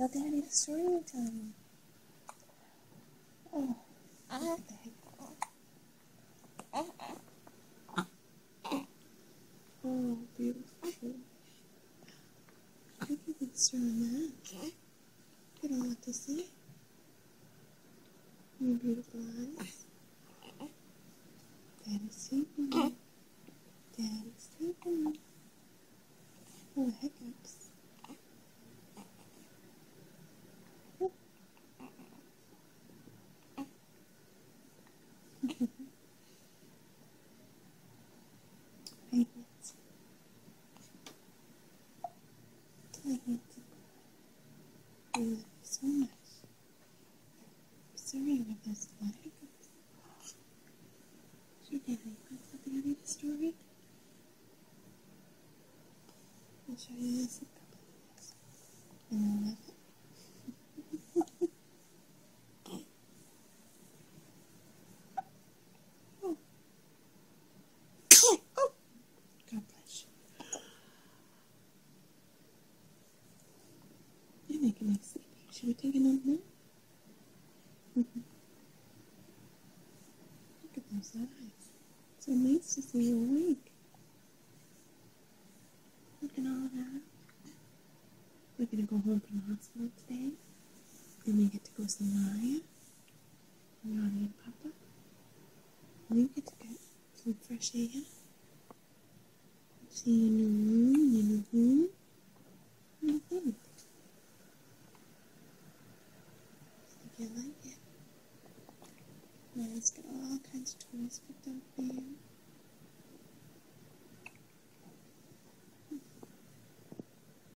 Tell Daddy the story time. Oh, what the heck? Oh, beautiful. Look at the story now. You don't want to see your beautiful eyes. Daddy's sleeping. Daddy's sleeping. Oh, hiccups. Hey, Nancy. Hi, Nancy. I love you so much. I'm sorry if there's a lot of hiccups. Sure, Daddy. Want to tell Daddy the story? I'll show you this in a couple of minutes. And I love it. Oh. Oh. God bless you. You're making me sleepy. Should we take a nap now? Look at those eyes. It's so nice to see you awake. Look at all that. We're going to go home from the hospital today. Then we get to go see Maya, Ronnie and Papa. And you get to get some fresh air. See your new room, your new home.